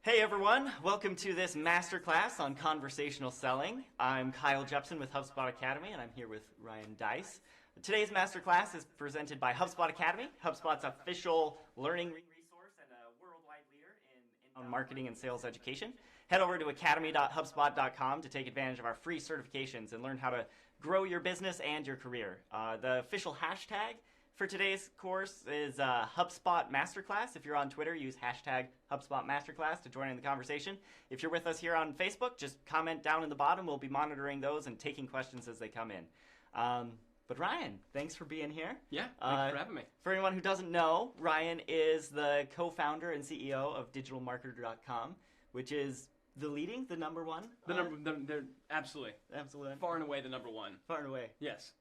Hey everyone, welcome to this masterclass on conversational selling. I'm Kyle Jepson with HubSpot Academy, and I'm here with Ryan Deiss. Today's masterclass is presented by HubSpot Academy, HubSpot's official learning resource and a worldwide leader in marketing and sales education. Head over to academy.hubspot.com to take advantage of our free certifications and learn how to grow your business and your career. The official hashtag for today's course is HubSpot Masterclass. If you're on Twitter, use hashtag HubSpot Masterclass to join in the conversation. If you're with us here on Facebook, just comment down in the bottom. We'll be monitoring those and taking questions as they come in. But Ryan, thanks for being here. Yeah, thanks for having me. For anyone who doesn't know, Ryan is the co-founder and CEO of DigitalMarketer.com, which is the number one? They're absolutely. Far and away the number one. Far and away. Yes.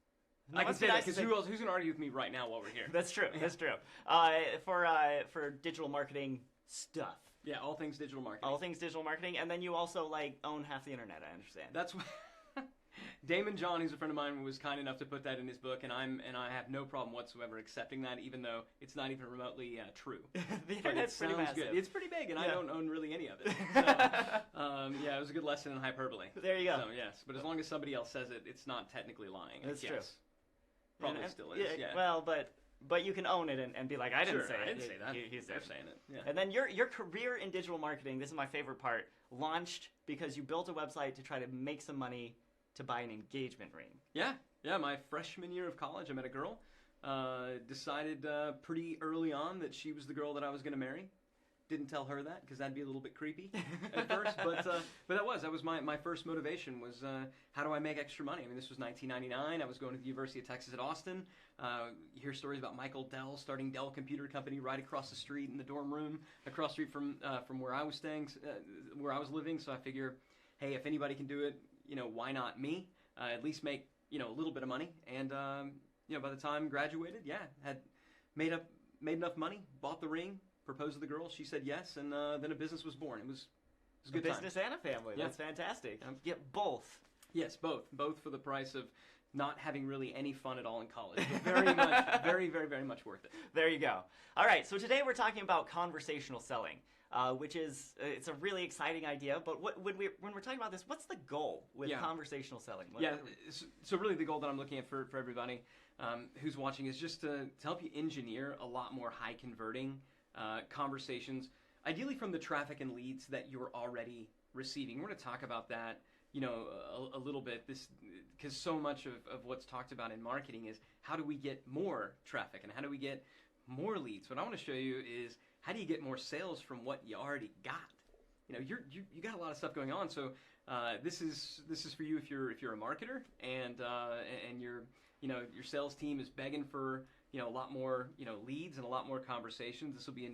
No, I can say that because who's going to argue with me right now while we're here? That's true. That's true. For digital marketing stuff. Yeah, all things digital marketing. All things digital marketing, and then you also own half the internet. I understand. That's what Damon John, who's a friend of mine, was kind enough to put that in his book, and I have no problem whatsoever accepting that, even though it's not even remotely true. The internet's pretty massive. Good. It's pretty big, and I don't own really any of it. So, yeah, it was a good lesson in hyperbole. There you go. So yes, but as long as somebody else says it, it's not technically lying. That's true. Probably still is. Yeah. Well, but you can own it and be like, I didn't say it. I didn't say that. He's They're saying it. Yeah. And then your career in digital marketing, this is my favorite part, launched because you built a website to try to make some money to buy an engagement ring. Yeah. My freshman year of college, I met a girl. Decided pretty early on that she was the girl that I was going to marry. Didn't tell her that because that'd be a little bit creepy at first, but that was my first motivation was how do I make extra money? I mean, this was 1999. I was going to the University of Texas at Austin. You hear stories about Michael Dell starting Dell Computer Company right across the street in the dorm room, across the street from where I was staying, where I was living. So I figure, hey, if anybody can do it, why not me? At least make a little bit of money. And by the time I graduated, had made enough money, bought the ring. Proposed to the girl, she said yes, and then a business was born. It was a good business and a family. Yeah. That's fantastic. Get both. Yes, both for the price of not having really any fun at all in college. But very much, very, very, very much worth it. There you go. All right, so today we're talking about conversational selling, which is it's a really exciting idea. But when we're talking about this, what's the goal with conversational selling? So really the goal that I'm looking at for everybody who's watching is just to help you engineer a lot more high converting conversations, ideally from the traffic and leads that you're already receiving. We're going to talk about that, a little bit. This because so much of what's talked about in marketing is how do we get more traffic and how do we get more leads. What I want to show you is how do you get more sales from what you already got. You got a lot of stuff going on. So this is for you if you're a marketer and your sales team is begging for a lot more leads and a lot more conversations. This will be a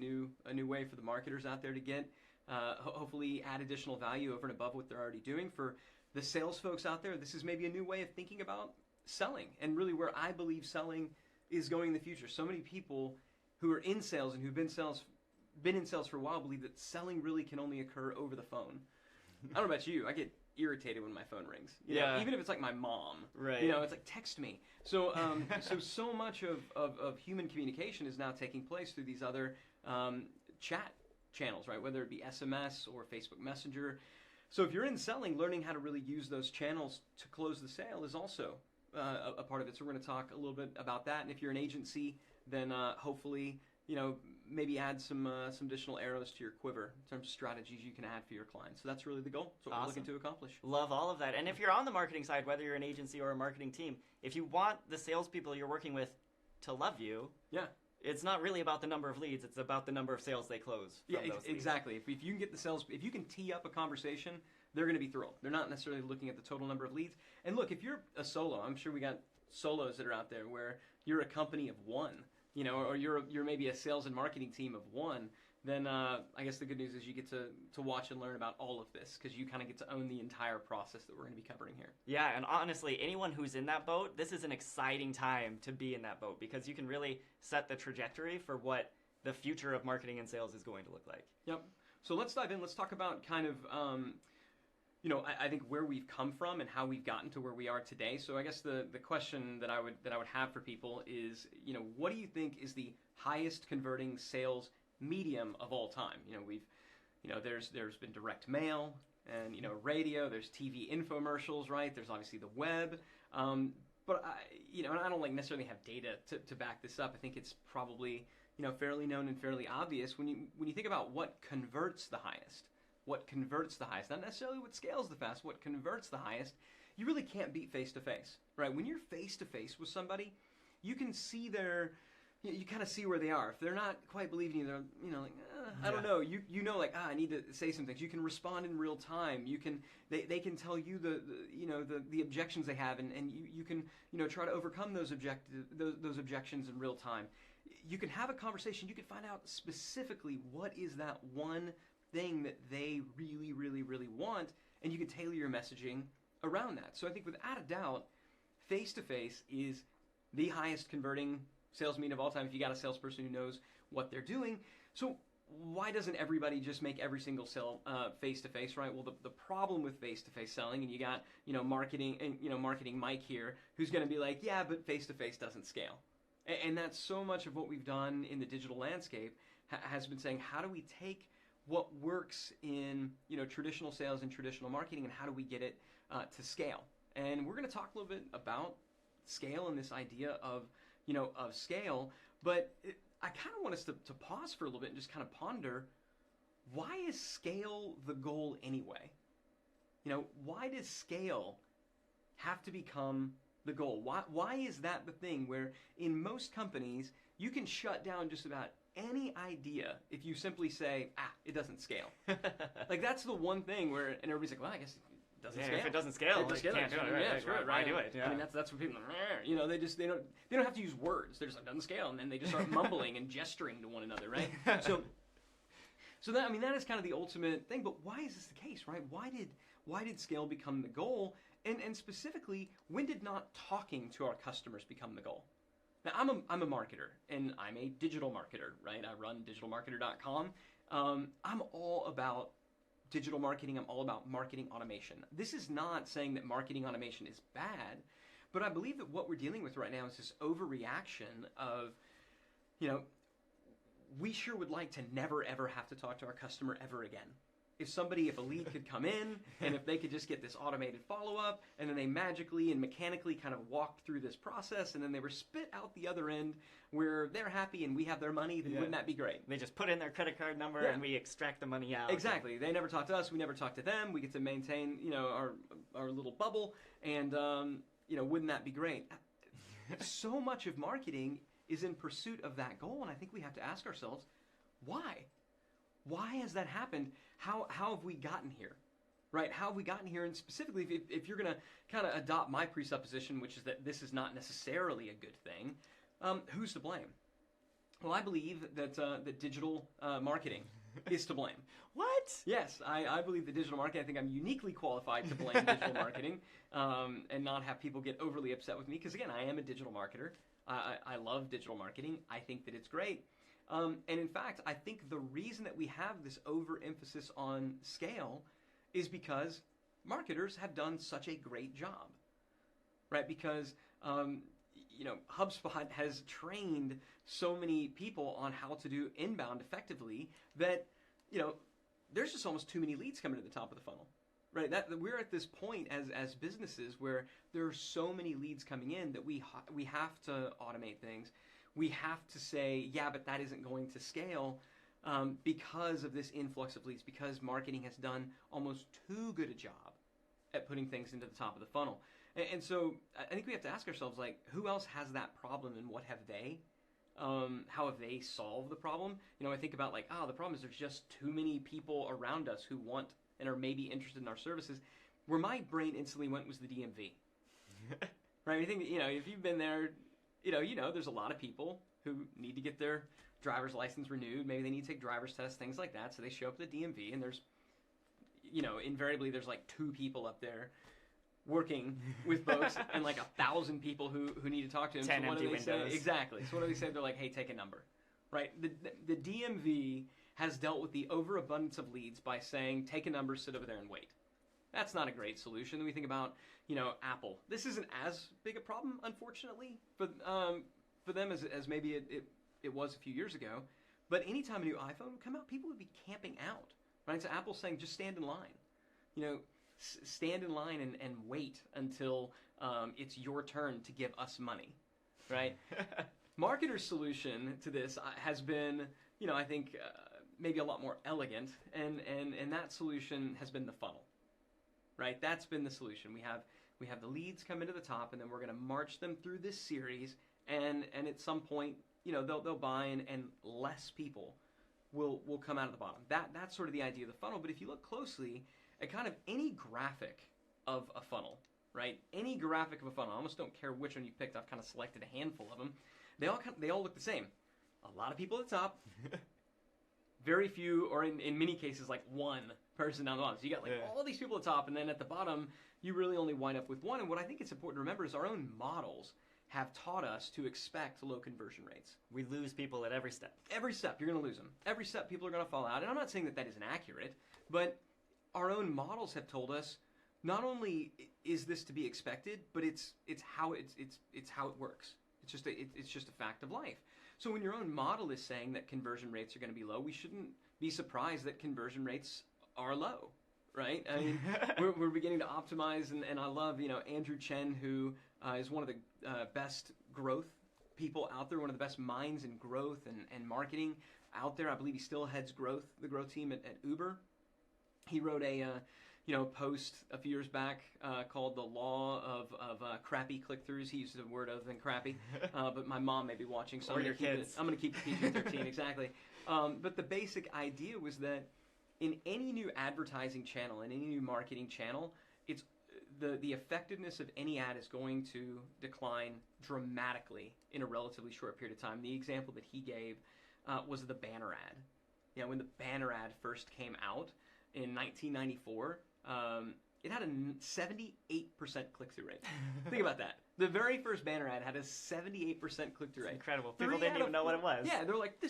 new way for the marketers out there to get hopefully add additional value over and above what they're already doing. For the sales folks out there, this is maybe a new way of thinking about selling and really where I believe selling is going in the future. So many people who are in sales and who've been in sales for a while believe that selling really can only occur over the phone. I don't know about you. I get irritated when my phone rings. Even if it's like my mom. Right. It's like text me. So so much of human communication is now taking place through these other chat channels, right? Whether it be SMS or Facebook Messenger. So if you're in selling, learning how to really use those channels to close the sale is also a part of it. So we're going to talk a little bit about that. And if you're an agency, then hopefully maybe add some additional arrows to your quiver in terms of strategies you can add for your clients. So that's really the goal. That's what we're looking to accomplish. Love all of that. And if you're on the marketing side, whether you're an agency or a marketing team, if you want the salespeople you're working with to love you, it's not really about the number of leads. It's about the number of sales they close from those leads. Exactly. If you can get the sales, if you can tee up a conversation, they're going to be thrilled. They're not necessarily looking at the total number of leads. And look, if you're a solo, I'm sure we got solos that are out there where you're a company of one. Or you're maybe a sales and marketing team of one, then I guess the good news is you get to watch and learn about all of this because you kind of get to own the entire process that we're going to be covering here. Yeah, and honestly, anyone who's in that boat, this is an exciting time to be in that boat because you can really set the trajectory for what the future of marketing and sales is going to look like. Yep. So let's dive in. Let's talk about kind of I think where we've come from and how we've gotten to where we are today. So I guess the question that I would have for people is, what do you think is the highest converting sales medium of all time? there's been direct mail and, radio, there's TV infomercials, right? There's obviously the web. But and I don't like necessarily have data to back this up. I think it's probably, fairly known and fairly obvious when you think about what converts the highest. What converts the highest, not necessarily what scales the fastest, what converts the highest, you really can't beat face-to-face, right? When you're face-to-face with somebody, you can see you kind of see where they are. If they're not quite believing you, they're, I don't know. I need to say some things. You can respond in real time. They can tell you the objections they have, and you can, try to overcome those objections in real time. You can have a conversation. You can find out specifically what is that one thing that they really, really, really want, and you can tailor your messaging around that. So I think without a doubt, face-to-face is the highest converting sales meeting of all time if you got a salesperson who knows what they're doing. So why doesn't everybody just make every single sale face-to-face, right? Well, the problem with face-to-face selling, and you got, marketing Mike here, who's going to be like, yeah, but face-to-face doesn't scale. And that's so much of what we've done in the digital landscape has been saying, how do we take what works in traditional sales and traditional marketing, and how do we get it to scale? And we're going to talk a little bit about scale and this idea of scale, but I kind of want us to pause for a little bit and just kind of ponder, why is scale the goal anyway? Why does scale have to become the goal? Why is that the thing where in most companies you can shut down just about any idea if you simply say, it doesn't scale? Like, that's the one thing where, and everybody's like, well, I guess it doesn't scale. If it doesn't scale, you can't do it. Yeah, screw it, right? Why do it? Yeah. I mean, that's what people, they don't have to use words. They're just like, doesn't scale, and then they just start mumbling and gesturing to one another, right? So that, that is kind of the ultimate thing. But why is this the case, right? Why did scale become the goal? And specifically, when did not talking to our customers become the goal? Now, I'm a marketer, and I'm a digital marketer, right? I run DigitalMarketer.com. I'm all about digital marketing. I'm all about marketing automation. This is not saying that marketing automation is bad, but I believe that what we're dealing with right now is this overreaction of, we sure would like to never, ever have to talk to our customer ever again. If a lead could come in, and if they could just get this automated follow-up, and then they magically and mechanically kind of walked through this process, and then they were spit out the other end where they're happy and we have their money, then wouldn't that be great? They just put in their credit card number and we extract the money out. Exactly. They never talk to us, we never talk to them, we get to maintain, our little bubble, and, wouldn't that be great? So much of marketing is in pursuit of that goal, and I think we have to ask ourselves, why? Why has that happened? How have we gotten here? Right? How have we gotten here? And specifically, if you're going to kind of adopt my presupposition, which is that this is not necessarily a good thing, who's to blame? Well, I believe that digital marketing is to blame. What? Yes, I believe that digital marketing, I think I'm uniquely qualified to blame digital marketing and not have people get overly upset with me, because again, I am a digital marketer. I love digital marketing. I think that it's great. And in fact, I think the reason that we have this overemphasis on scale is because marketers have done such a great job, right? Because, HubSpot has trained so many people on how to do inbound effectively that, there's just almost too many leads coming to the top of the funnel, right? That we're at this point as businesses where there are so many leads coming in that we have to automate things. We have to say, yeah, but that isn't going to scale because of this influx of leads, because marketing has done almost too good a job at putting things into the top of the funnel. And so I think we have to ask ourselves, like, who else has that problem, and what have they? How have they solved the problem? I think about the problem is there's just too many people around us who want and are maybe interested in our services. Where my brain instantly went was the DMV. Right? I think, if you've been there, there's a lot of people who need to get their driver's license renewed. Maybe they need to take driver's tests, things like that. So they show up at the DMV, and there's, invariably there's like 2 people up there working with folks and like 1,000 people who need to talk to them. 10 so what empty do they windows. Say? Exactly. So what do they say? They're like, hey, take a number. Right? The DMV has dealt with the overabundance of leads by saying, take a number, sit over there and wait. That's not a great solution. Then we think about, Apple. This isn't as big a problem, unfortunately, for them as maybe it was a few years ago. But anytime a new iPhone would come out, people would be camping out. right? So Apple's saying just stand in line. You know, stand in line and wait until it's your turn to give us money, right? Marketer's solution to this has been, you know, I think maybe a lot more elegant, and that solution has been the funnel, right? That's been the solution. We have the leads come into the top, and then we're going to march them through this series, and at some point, you know, they'll buy, and less people will come out of the bottom. That's sort of the idea of the funnel. But if you look closely at kind of any graphic of a funnel, right? Any graphic of a funnel, I almost don't care which one you picked. I've kind of selected a handful of them. They all look the same. A lot of people at the top, very few, or in many cases, like one person down the bottom. So you got like all these people at the top, and then at the bottom, you really only wind up with one. And what I think it's important to remember is our own models have taught us to expect low conversion rates. We lose people at every step. Every step, you're going to lose them. Every step, people are going to fall out. And I'm not saying that isn't accurate, but our own models have told us not only is this to be expected, but it's how it works. It's just a fact of life. So when your own model is saying that conversion rates are going to be low, we shouldn't be surprised that conversion rates are low, right? I mean, we're beginning to optimize, and I love, you know, Andrew Chen, who is one of the best growth people out there, one of the best minds in growth and marketing out there. I believe he still heads the growth team at Uber. He wrote a post a few years back called "The Law of Crappy Click-Throughs." He used a word other than crappy, but my mom may be watching, so or your kids. I'm going to keep it PG-13 exactly. But the basic idea was that in any new advertising channel, in any new marketing channel, it's the effectiveness of any ad is going to decline dramatically in a relatively short period of time. The example that he gave was the banner ad. You know, when the banner ad first came out in 1994, it had a 78% click-through rate. Think about that. The very first banner ad had a 78% click-through rate. Incredible. People didn't even know what it was. Yeah, they're like,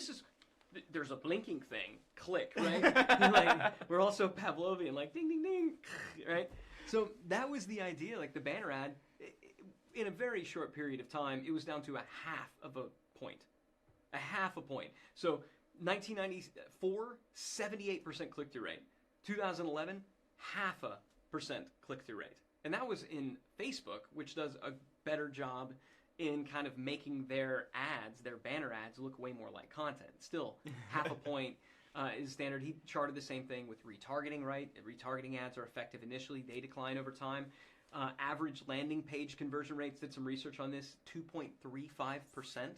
there's a blinking thing. Click, right? Like, we're also Pavlovian, like ding, ding, ding, right? So that was the idea. Like the banner ad, in a very short period of time, it was down to a half of a point. A half a point. So 1994, 78% click-through rate. 2011, 0.5% click-through rate. And that was in Facebook, which does a better job in kind of making their ads, their banner ads, look way more like content. Still, half a point is standard. He charted the same thing with retargeting, right? Retargeting ads are effective initially. They decline over time. Average landing page conversion rates, did some research on this, 2.35%.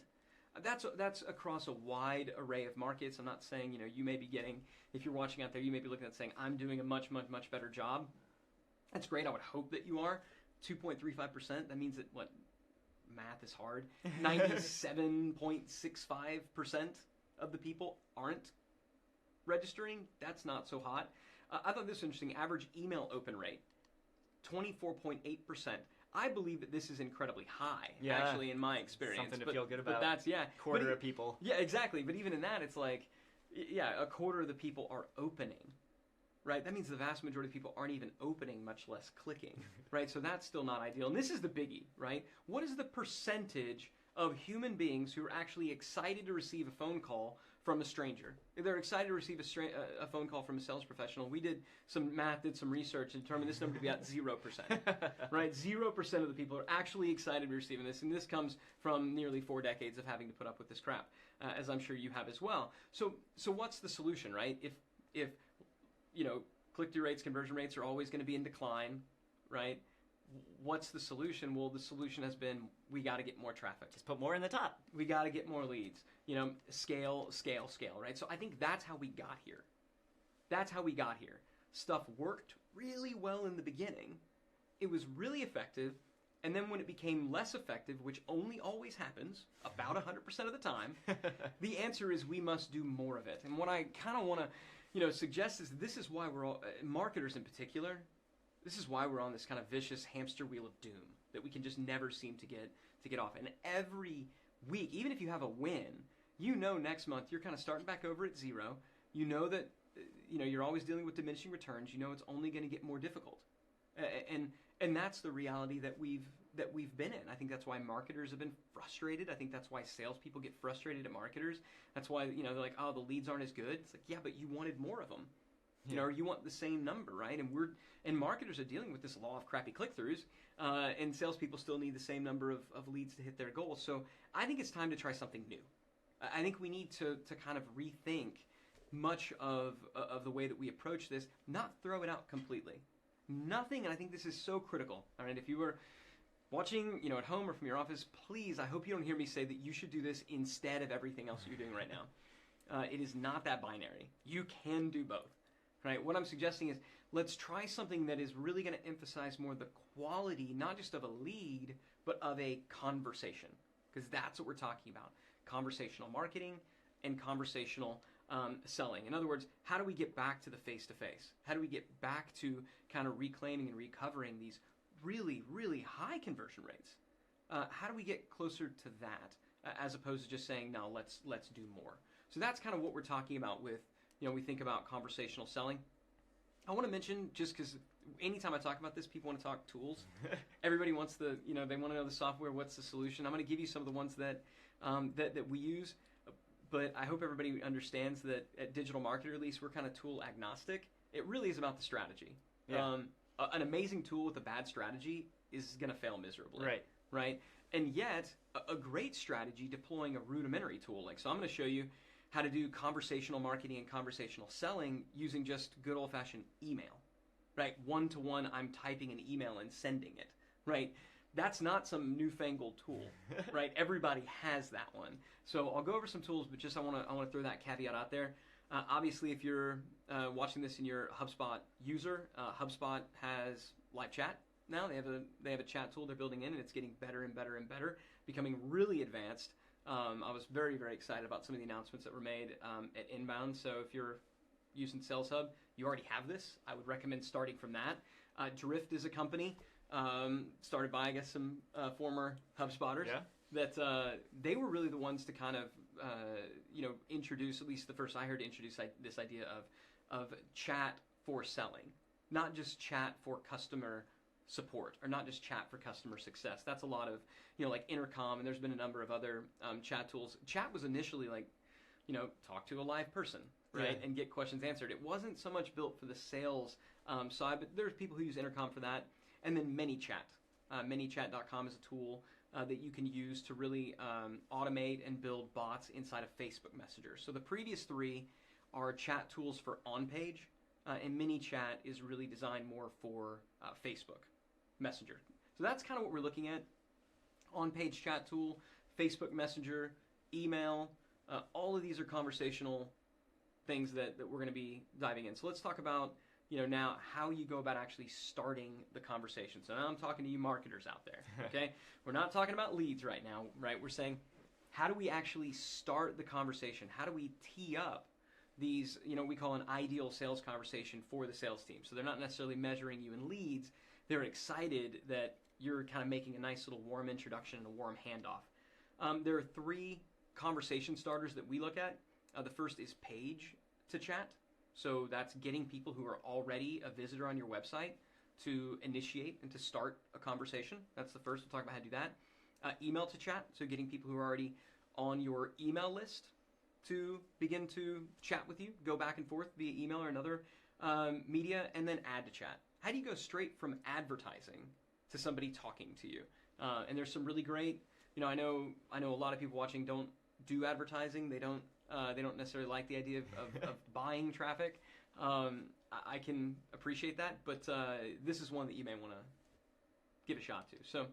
That's across a wide array of markets. I'm not saying, you know, you may be getting, if you're watching out there, you may be looking at saying, I'm doing a much, much, much better job. That's great. I would hope that you are. 2.35%, that means that, what, math is hard. 97.65% of the people aren't registering. That's not so hot. I thought this was interesting. Average email open rate, 24.8%. I believe that this is incredibly high, actually, in my experience. Something to feel good about. But that's, quarter of people. Yeah, exactly. But even in that, it's like, a quarter of the people are opening, right? That means the vast majority of people aren't even opening, much less clicking, right? So that's still not ideal. And this is the biggie, right? What is the percentage of human beings who are actually excited to receive a phone call from a stranger? They're excited to receive a phone call from a sales professional. We did some math, did some research, and determined this number to be at 0%. Right? 0% of the people are actually excited to be receiving this, and this comes from nearly 4 decades of having to put up with this crap, as I'm sure you have as well. So what's the solution, right? If you know, click-through rates, conversion rates are always going to be in decline, right? What's the solution? Well, the solution has been, we got to get more traffic. Just put more in the top. We got to get more leads. You know, scale, right? So I think that's how we got here. That's how we got here. Stuff worked really well in the beginning. It was really effective. And then when it became less effective, which only always happens about 100% of the time, the answer is we must do more of it. And what I kind of want to, you know, suggest is this is why we're all, marketers in particular, this is why we're on this kind of vicious hamster wheel of doom that we can just never seem to get off. And every week, even if you have a win, you know next month you're kind of starting back over at 0. You know that you're always dealing with diminishing returns. You know it's only going to get more difficult. And that's the reality that we've been in. I think that's why marketers have been frustrated. I think that's why salespeople get frustrated at marketers. That's why they're like, oh, the leads aren't as good. It's like, yeah, but you wanted more of them. You know, or you want the same number, right? And marketers are dealing with this law of crappy click-throughs, and salespeople still need the same number of leads to hit their goals. So I think it's time to try something new. I think we need to kind of rethink much of the way that we approach this, not throw it out completely. Nothing, and I think this is so critical. All right, if you were watching, you know, at home or from your office, please, I hope you don't hear me say that you should do this instead of everything else you're doing right now. It is not that binary. You can do both. Right? What I'm suggesting is let's try something that is really going to emphasize more the quality, not just of a lead, but of a conversation. Because that's what we're talking about. Conversational marketing and conversational selling. In other words, how do we get back to the face-to-face? How do we get back to kind of reclaiming and recovering these really, really high conversion rates? How do we get closer to that as opposed to just saying, no, let's do more? So that's kind of what we're talking about with, you know, we think about conversational selling. I want to mention, just because anytime I talk about this, people want to talk tools. Everybody wants they want to know the software, what's the solution. I'm going to give you some of the ones that we use, but I hope everybody understands that at DigitalMarketer, at least, we're kind of tool agnostic. It really is about the strategy. Yeah. An amazing tool with a bad strategy is going to fail miserably. Right? And yet, a great strategy deploying a rudimentary tool. So I'm going to show you how to do conversational marketing and conversational selling using just good old-fashioned email, right? One-to-one, I'm typing an email and sending it, right? That's not some newfangled tool, right? Everybody has that one. So I'll go over some tools, but just I want to throw that caveat out there. Obviously, if you're watching this and you're a HubSpot user, HubSpot has live chat now. They have a chat tool they're building in, and it's getting better and better and better, becoming really advanced. I was very, very excited about some of the announcements that were made at Inbound. So if you're using Sales Hub, you already have this. I would recommend starting from that. Drift is a company started by, I guess, some former HubSpotters. Yeah. That they were really the ones to kind of, introduce, at least the first I heard, introduce this idea of chat for selling, not just chat for customer support, or not just chat for customer success. That's a lot of, like Intercom, and there's been a number of other chat tools. Chat was initially like, talk to a live person, right, and get questions answered. It wasn't so much built for the sales side, but there's people who use Intercom for that. And then ManyChat. ManyChat.com is a tool that you can use to really automate and build bots inside of Facebook Messenger. So the previous three are chat tools for on-page, and ManyChat is really designed more for Facebook Messenger. So that's kind of what we're looking at. On-page chat tool, Facebook Messenger, email, all of these are conversational things that we're going to be diving in. So let's talk about now how you go about actually starting the conversation. So now I'm talking to you marketers out there, okay? We're not talking about leads right now, right? We're saying, how do we actually start the conversation? How do we tee up these, we call an ideal sales conversation for the sales team. So they're not necessarily measuring you in leads. They're excited that you're kind of making a nice little warm introduction and a warm handoff. There are three conversation starters that we look at. The first is page to chat. So that's getting people who are already a visitor on your website to initiate and to start a conversation. That's the first. We'll talk about how to do that. Email to chat, so getting people who are already on your email list to begin to chat with you, go back and forth via email or another media, and then ad to chat. How do you go straight from advertising to somebody talking to you? And there's some really great, I know a lot of people watching don't do advertising. They don't necessarily like the idea of buying traffic. I can appreciate that, but this is one that you may want to give a shot to. So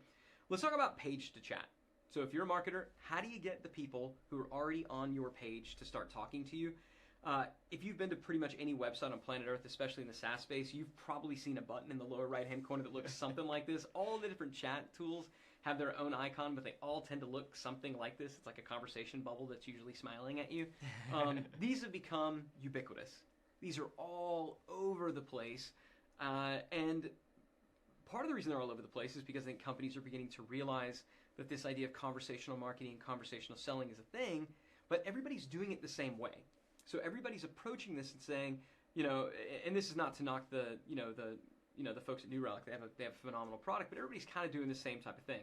let's talk about page to chat. So if you're a marketer, how do you get the people who are already on your page to start talking to you? If you've been to pretty much any website on planet Earth, especially in the SaaS space, you've probably seen a button in the lower right-hand corner that looks something like this. All the different chat tools have their own icon, but they all tend to look something like this. It's like a conversation bubble that's usually smiling at you. These have become ubiquitous. These are all over the place. And part of the reason they're all over the place is because I think companies are beginning to realize that this idea of conversational marketing and conversational selling is a thing, but everybody's doing it the same way. So everybody's approaching this and saying, and this is not to knock the folks at New Relic. They have a phenomenal product, but everybody's kind of doing the same type of thing.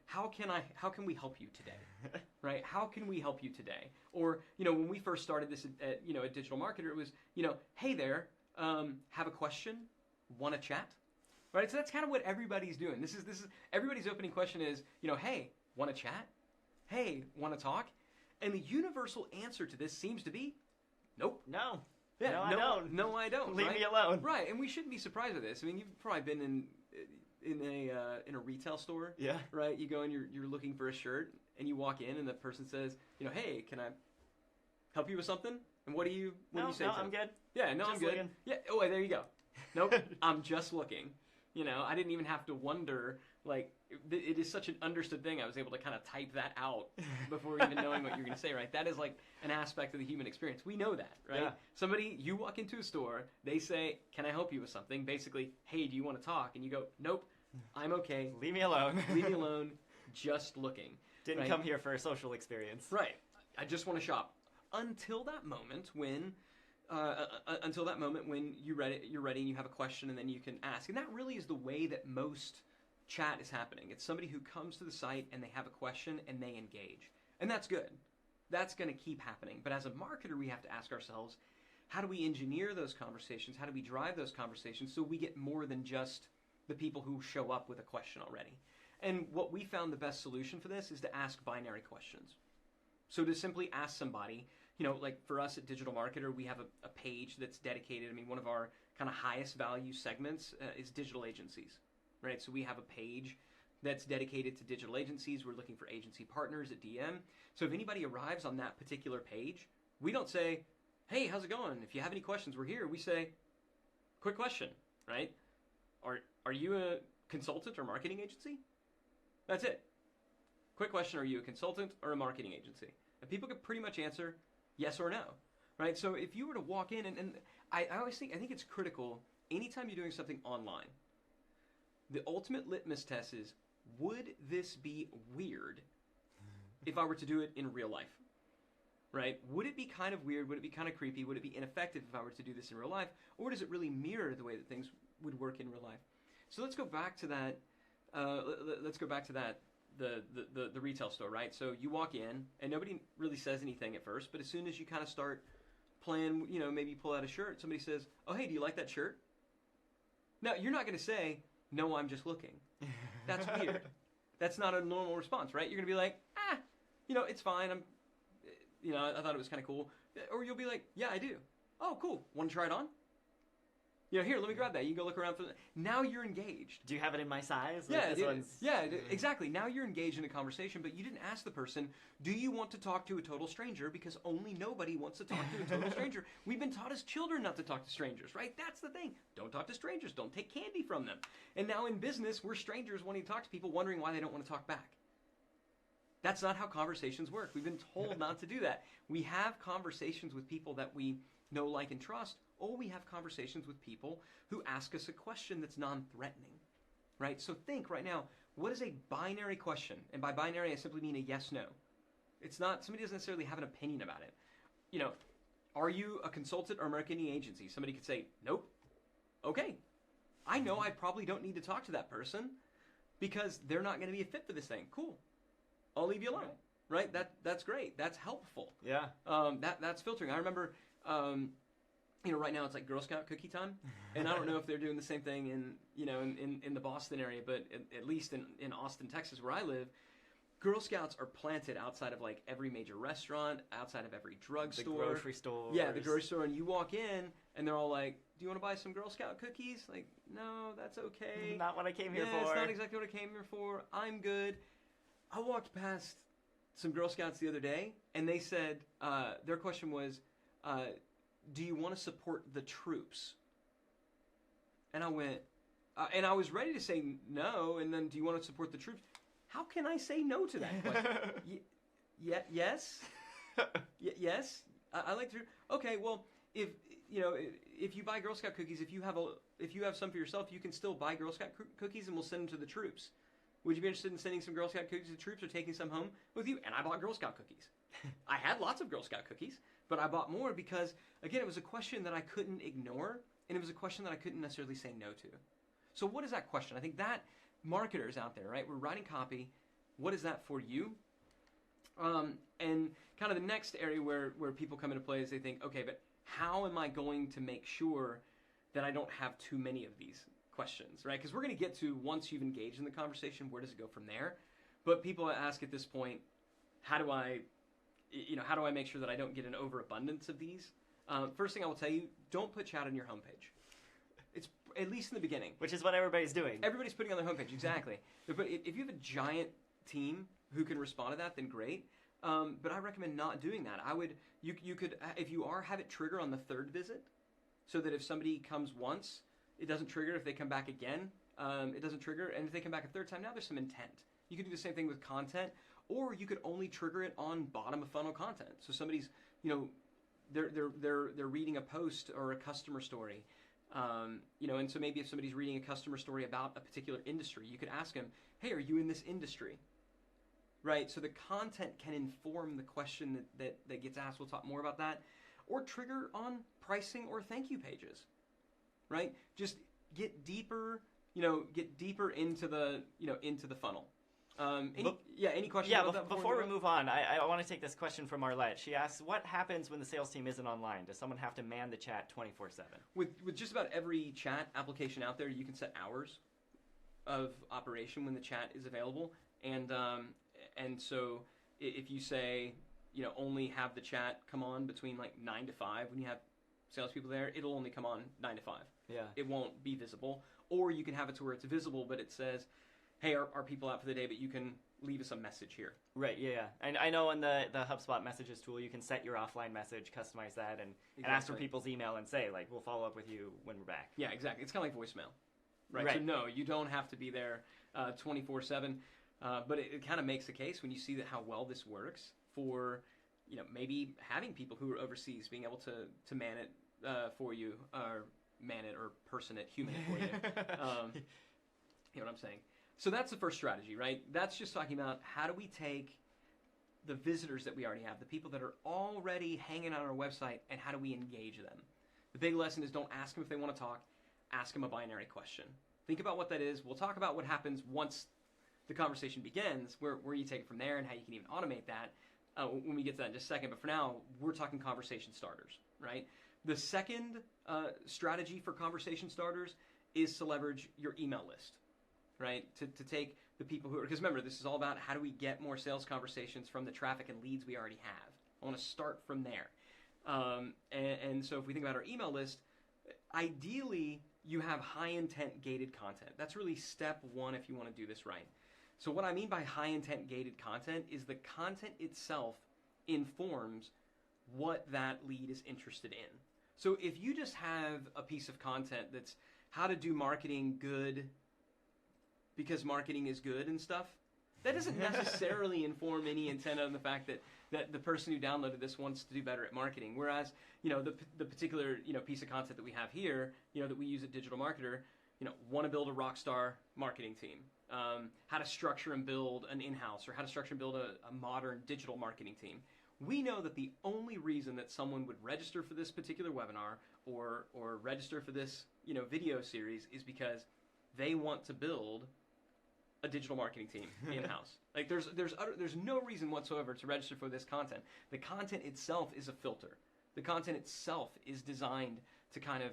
How can we help you today? Right? How can we help you today? Or, when we first started this at DigitalMarketer, it was, hey there, have a question, want to chat, right? So that's kind of what everybody's doing. This is everybody's opening question is, hey, want to chat? Hey, want to talk? And the universal answer to this seems to be, nope. No. Yeah, no, I don't. No, I don't. Leave right? me alone. Right, and we shouldn't be surprised with this. I mean, you've probably been in a retail store. Yeah. Right. You go and you're looking for a shirt, and you walk in, and the person says, hey, can I help you with something? And what do you say? No, to them? I'm good. Yeah, no, Just I'm good. looking. Yeah. Oh, there you go. Nope, I'm just looking. I didn't even have to wonder. Like, it is such an understood thing. I was able to kind of type that out before even knowing what you're going to say, right? That is like an aspect of the human experience. We know that, right? Yeah. You walk into a store, they say, can I help you with something? Basically, hey, do you want to talk? And you go, nope, I'm okay. Leave me alone. Leave me alone, just looking. Didn't come here for a social experience. Right. I just want to shop. Until that moment when you're ready and you have a question and then you can ask. And that really is the way that most chat is happening. It's somebody who comes to the site and they have a question and they engage. And that's good. That's going to keep happening. But as a marketer, we have to ask ourselves, how do we engineer those conversations? How do we drive those conversations so we get more than just the people who show up with a question already? And what we found the best solution for this is to ask binary questions. So to simply ask somebody, like for us at DigitalMarketer, we have a page that's dedicated. I mean, one of our kind of highest value segments is digital agencies, right? So we have a page that's dedicated to digital agencies. We're looking for agency partners at DM. So if anybody arrives on that particular page, we don't say, hey, how's it going? If you have any questions, we're here. We say, quick question, right? Are you a consultant or marketing agency? That's it. Quick question, are you a consultant or a marketing agency? And people can pretty much answer yes or no, right? So if you were to walk in, and I think it's critical, anytime you're doing something online, the ultimate litmus test is, would this be weird if I were to do it in real life, right? Would it be kind of weird? Would it be kind of creepy? Would it be ineffective if I were to do this in real life? Or does it really mirror the way that things would work in real life? So let's go back to that. The retail store, right? So you walk in and nobody really says anything at first, but as soon as you kind of start playing, maybe you pull out a shirt, somebody says, oh, hey, do you like that shirt? Now, you're not going to say, no, I'm just looking. That's weird. That's not a normal response, right? You're going to be like, it's fine. I thought it was kind of cool. Or you'll be like, yeah, I do. Oh, cool. Want to try it on? Here, let me grab that. You can go look around for that. Now you're engaged. Do you have it in my size? Exactly. Now you're engaged in a conversation, but you didn't ask the person, do you want to talk to a total stranger? Because only nobody wants to talk to a total stranger. We've been taught as children not to talk to strangers, right? That's the thing. Don't talk to strangers. Don't take candy from them. And now in business, we're strangers wanting to talk to people, wondering why they don't want to talk back. That's not how conversations work. We've been told not to do that. We have conversations with people that we know, like, and trust, or we have conversations with people who ask us a question that's non-threatening, right? So think right now, what is a binary question? And by binary, I simply mean a yes-no. It's not, somebody doesn't necessarily have an opinion about it. Are you a consultant or marketing agency? Somebody could say, nope. Okay. I know I probably don't need to talk to that person because they're not going to be a fit for this thing. Cool. I'll leave you alone, right? That's great. That's helpful. Yeah. That's filtering. I remember, right now it's like Girl Scout cookie time, and I don't know if they're doing the same thing in the Boston area, but at least in Austin, Texas, where I live, Girl Scouts are planted outside of like every major restaurant, outside of every drugstore, the grocery store. Yeah, the grocery store, and you walk in, and they're all like, "Do you want to buy some Girl Scout cookies?" Like, no, that's okay. Not what I came here for. It's not exactly what I came here for. I'm good. I walked past some Girl Scouts the other day, and they said their question was, do you want to support the troops? And I went, and I was ready to say no, and then, do you want to support the troops? How can I say no to that question? Yes. Yes. I like to. Okay, well, if you buy Girl Scout cookies, if you have some for yourself, you can still buy Girl Scout cookies, and we'll send them to the troops. Would you be interested in sending some Girl Scout cookies to the troops or taking some home with you? And I bought Girl Scout cookies. I had lots of Girl Scout cookies, but I bought more because, again, it was a question that I couldn't ignore, and it was a question that I couldn't necessarily say no to. So what is that question? I think that marketers out there, right? We're writing copy. What is that for you? And kind of the next area where people come into play is they think, okay, but how am I going to make sure that I don't have too many of these questions, right? Because we're going to get to, once you've engaged in the conversation, where does it go from there? But people ask at this point, how do I make sure that I don't get an overabundance of these? First thing I will tell you, don't put chat on your homepage. It's at least in the beginning. Which is what everybody's doing. Everybody's putting on their homepage, exactly. But if you have a giant team who can respond to that, then great. But I recommend not doing that. You could, if you are, have it trigger on the third visit, so that if somebody comes once, it doesn't trigger. If they come back again, it doesn't trigger. And if they come back a third time, now there's some intent. You could do the same thing with content, or you could only trigger it on bottom of funnel content. So somebody's, they're reading a post or a customer story. And so maybe if somebody's reading a customer story about a particular industry, you could ask them, hey, are you in this industry? Right? So the content can inform the question that gets asked. We'll talk more about that. Or trigger on pricing or thank you pages, right? Just get deeper into the funnel. Any questions about that before we move on, I want to take this question from Arlette. She asks, what happens when the sales team isn't online? Does someone have to man the chat 24/7? With just about every chat application out there, you can set hours of operation when the chat is available. And so if you say, only have the chat come on between like 9 to 5 when you have salespeople there, it'll only come on 9 to 5. Yeah. It won't be visible. Or you can have it to where it's visible, but it says, hey, are people out for the day, but you can leave us a message here. Right, yeah. And I know in the HubSpot messages tool, you can set your offline message, customize that, and ask for people's email and say, like, we'll follow up with you when we're back. Yeah, exactly. It's kind of like voicemail, right? So no, you don't have to be there 24/7, but it kind of makes the case when you see that how well this works for, maybe having people who are overseas being able to man it for you, or man it or person it, human it for you. You know what I'm saying? So that's the first strategy, right? That's just talking about how do we take the visitors that we already have, the people that are already hanging on our website, and how do we engage them? The big lesson is don't ask them if they want to talk. Ask them a binary question. Think about what that is. We'll talk about what happens once the conversation begins, where you take it from there and how you can even automate that when we get to that in just a second. But for now, we're talking conversation starters, right? The second strategy for conversation starters is to leverage your email list. Right, to take the people who are, because remember, this is all about how do we get more sales conversations from the traffic and leads we already have. I want to start from there. And so if we think about our email list, ideally you have high intent gated content. That's really step one if you want to do this right. So what I mean by high intent gated content is the content itself informs what that lead is interested in. So if you just have a piece of content that's how to do marketing good because marketing is good and stuff, that doesn't necessarily inform any intent on the fact that the person who downloaded this wants to do better at marketing. Whereas, the particular, piece of content that we have here, that we use at DigitalMarketer, want to build a rock star marketing team, how to structure and build an in-house, or how to structure and build a modern digital marketing team. We know that the only reason that someone would register for this particular webinar or register for this, video series is because they want to build a digital marketing team in-house. Like there's no reason whatsoever to register for this content. The content itself is a filter. The content itself is designed to kind of,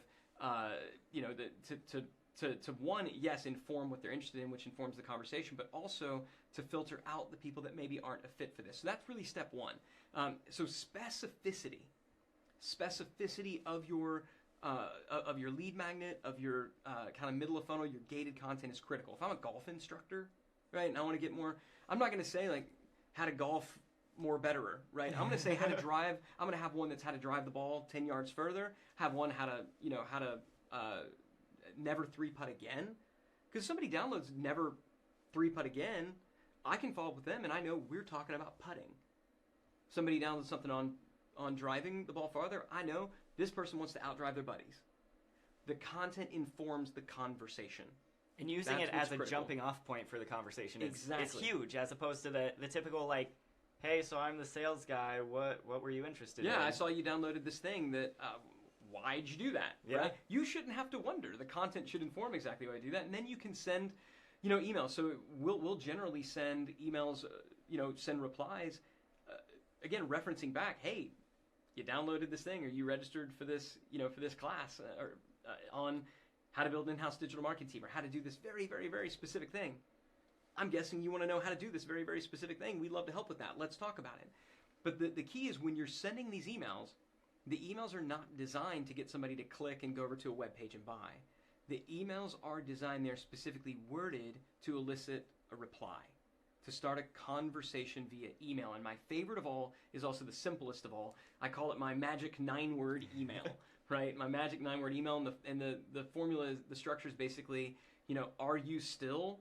to one, yes, inform what they're interested in, which informs the conversation, but also to filter out the people that maybe aren't a fit for this. So that's really step one. So specificity of your lead magnet, of your kind of middle of funnel, your gated content is critical. If I'm a golf instructor, right, and I want to get more, I'm not going to say like how to golf more betterer, right? I'm going to say how to drive. I'm going to have one that's how to drive the ball 10 yards further. Have one how to never three putt again. Because somebody downloads never three putt again, I can follow up with them and I know we're talking about putting. Somebody downloads something on driving the ball farther, I know this person wants to outdrive their buddies. The content informs the conversation. And using it as a jumping off point for the conversation is huge, as opposed to the typical like, hey, so I'm the sales guy, what were you interested in? Yeah, I saw you downloaded this thing that, why'd you do that? Yeah. Right? You shouldn't have to wonder. The content should inform exactly why I do that. And then you can send, emails. So we'll generally send emails, send replies, again, referencing back, hey, you downloaded this thing, or you registered for this, for this class, or on how to build an in-house digital marketing team or how to do this very, very, very specific thing. I'm guessing you want to know how to do this very, very specific thing. We'd love to help with that. Let's talk about it. But the key is when you're sending these emails, the emails are not designed to get somebody to click and go over to a web page and buy. The emails are designed, they're specifically worded to elicit a reply, to start a conversation via email. And my favorite of all is also the simplest of all. I call it my magic 9-word email, right? My magic 9-word email, and the formula, the structure is basically, are you still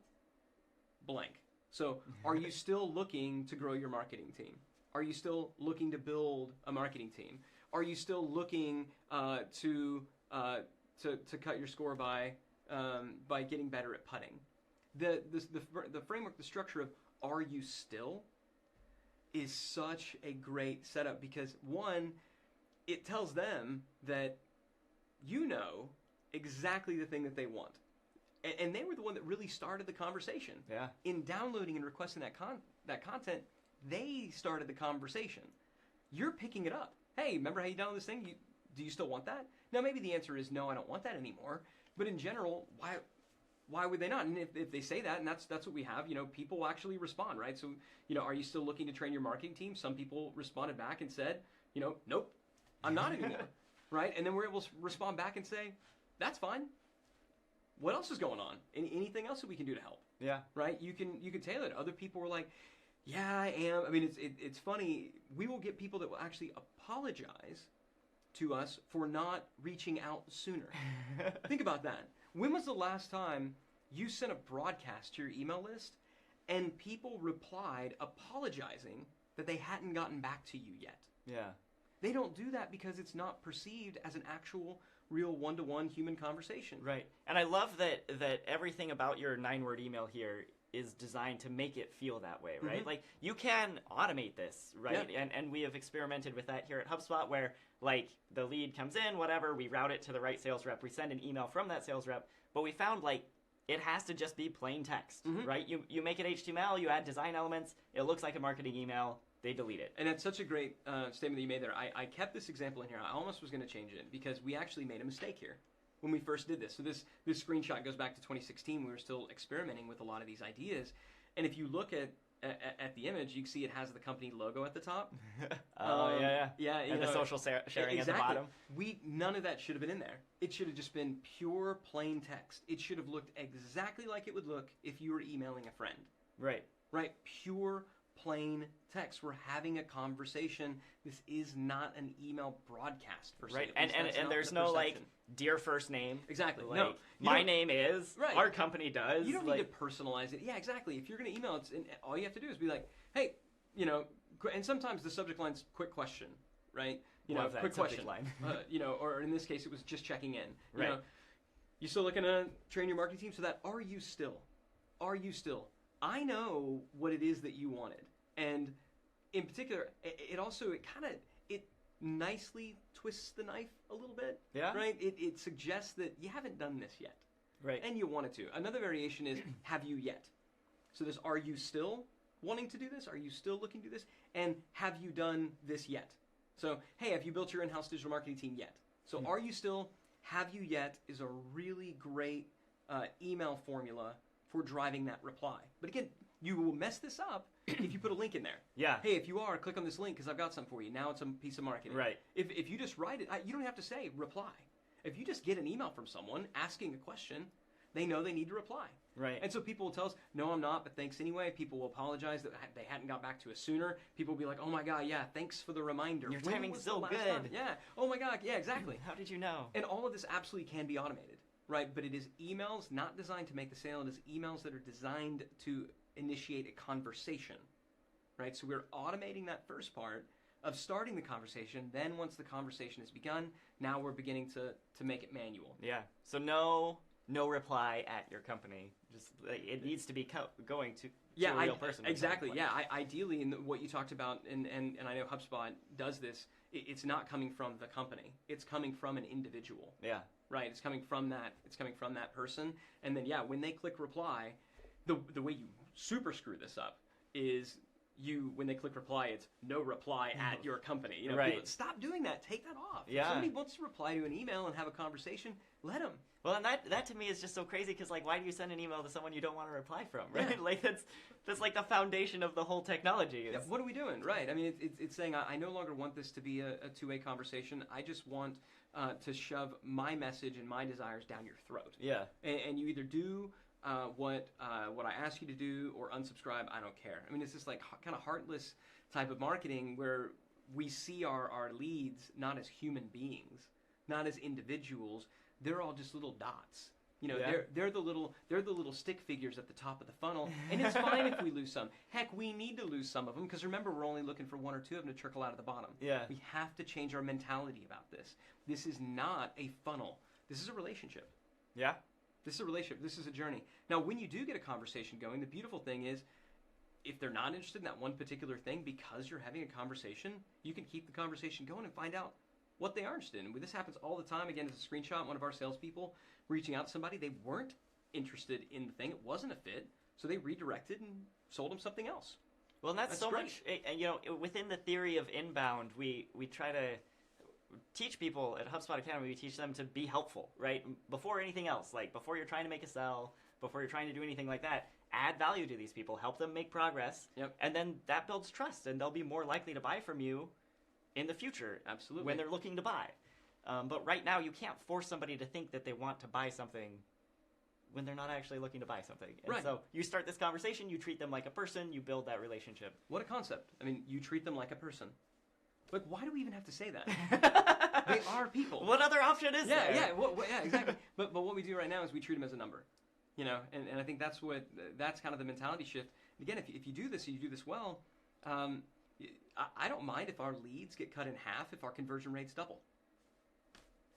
blank? So are you still looking to grow your marketing team? Are you still looking to build a marketing team? Are you still looking to cut your score by getting better at putting? The framework, the structure of "Are you still?" is such a great setup because one, it tells them that you know exactly the thing that they want, and they were the one that really started the conversation. Yeah. In downloading and requesting that content, they started the conversation. You're picking it up. Hey, remember how you downloaded this thing? Do you still want that? Now, maybe the answer is no, I don't want that anymore. But in general, why would they not? And if they say that, and that's what we have, people will actually respond, right? So, are you still looking to train your marketing team? Some people responded back and said, nope, I'm not anymore, right? And then we're able to respond back and say, that's fine. What else is going on? Anything else that we can do to help? Yeah. Right? You can tailor it. Other people were like, yeah, I am. I mean, it's funny. We will get people that will actually apologize to us for not reaching out sooner. Think about that. When was the last time you sent a broadcast to your email list and people replied apologizing that they hadn't gotten back to you yet? Yeah. They don't do that because it's not perceived as an actual real one-to-one human conversation. Right. And I love that everything about your 9-word email here is designed to make it feel that way, right? Mm-hmm. Like, you can automate this, right? Yeah. And we have experimented with that here at HubSpot where, like, the lead comes in, whatever, we route it to the right sales rep, we send an email from that sales rep, but we found, like, it has to just be plain text, mm-hmm. right? You make it HTML, you add design elements, it looks like a marketing email, they delete it. And that's such a great statement that you made there. I kept this example in here. I almost was going to change it because we actually made a mistake here when we first did this. So this screenshot goes back to 2016. We were still experimenting with a lot of these ideas. And if you look at the image, you can see it has the company logo at the top. Yeah. And the social sharing exactly. at the bottom. None of that should have been in there. It should have just been pure plain text. It should have looked exactly like it would look if you were emailing a friend. Right. Right. Pure plain text. We're having a conversation. This is not an email broadcast per se. Right. And there's no like dear first name. Exactly. Like, no. My name is. Right. Our company does. You don't need to personalize it. Yeah, exactly. If you're going to email it, all you have to do is be like, hey, and sometimes the subject line's quick question, right? Quick question line. Or in this case, it was just checking in. Right. You still looking to train your marketing team? So that are you still? I know what it is that you wanted. And in particular, it nicely twists the knife a little bit. Yeah. Right? It suggests that you haven't done this yet. Right. And you wanted to. Another variation is have you yet? So there's are you still wanting to do this? Are you still looking to do this? And have you done this yet? So, hey, have you built your in-house digital marketing team yet? So are you still, have you yet is a really great email formula for driving that reply. But again, you will mess this up if you put a link in there. Yeah. Hey, if you are, click on this link because I've got something for you. Now it's a piece of marketing. Right. If you just write it, you don't have to say reply. If you just get an email from someone asking a question, they know they need to reply. Right. And so people will tell us, no, I'm not, but thanks anyway. People will apologize that they hadn't got back to us sooner. People will be like, oh my God, yeah, thanks for the reminder. Your timing's so good. Time? Yeah. Oh my God, yeah, exactly. How did you know? And all of this absolutely can be automated, right? But it is emails not designed to make the sale. It is emails that are designed to initiate a conversation, right? So we're automating that first part of starting the conversation. Then once the conversation has begun, now we're beginning to make it manual. Yeah. So no reply at your company. Just it needs to be going to a real person. Exactly. Yeah. Ideally, in what you talked about, and I know HubSpot does this. It's not coming from the company. It's coming from an individual. Yeah. Right. It's coming from that. It's coming from that person. And then when they click reply, the way you super screw this up is when they click reply, it's no reply at your company. You know, Right. people, stop doing that. Take that off. Yeah. If somebody wants to reply to an email and have a conversation, let them. Well, and that to me is just so crazy because, like, why do you send an email to someone you don't want to reply from, right? Yeah. Like, that's like the foundation of the whole technology. Yeah, what are we doing? Right. I mean, it's saying I no longer want this to be a two-way conversation. I just want to shove my message and my desires down your throat. Yeah. And you either do what I ask you to do or unsubscribe. I don't care. I mean, it's this like kind of heartless type of marketing where we see our leads not as human beings, not as individuals. They're all just little dots. You know, Yeah. they're the little stick figures at the top of the funnel, and it's fine if we lose some. Heck, we need to lose some of them because remember, we're only looking for one or two of them to trickle out of the bottom. Yeah. We have to change our mentality about this. This is not a funnel. This is a relationship. Yeah. This is a relationship. This is a journey. Now, when you do get a conversation going, the beautiful thing is, if they're not interested in that one particular thing, because you're having a conversation, you can keep the conversation going and find out what they are interested in. This happens all the time. Again, as a screenshot, one of our salespeople reaching out to somebody, they weren't interested in the thing. It wasn't a fit, so they redirected and sold them something else. Well, and that's so great. much, you know, within the theory of inbound, we try to teach people at HubSpot Academy, we teach them to be helpful, right? Before anything else, like before you're trying to make a sell, before you're trying to do anything like that, add value to these people, help them make progress, Yep. and then that builds trust, and they'll be more likely to buy from you in the future. Absolutely. When they're looking to buy. But right now, you can't force somebody to think that they want to buy something when they're not actually looking to buy something. And Right. so you start this conversation, you treat them like a person, you build that relationship. What a concept. I mean, you treat them like a person. Like, why do we even have to say that? They are people. What other option is there? Yeah, exactly. But what we do right now is we treat them as a number. You know, and I think that's kind of the mentality shift. And again, if you do this, and you do this well, I don't mind if our leads get cut in half if our conversion rates double.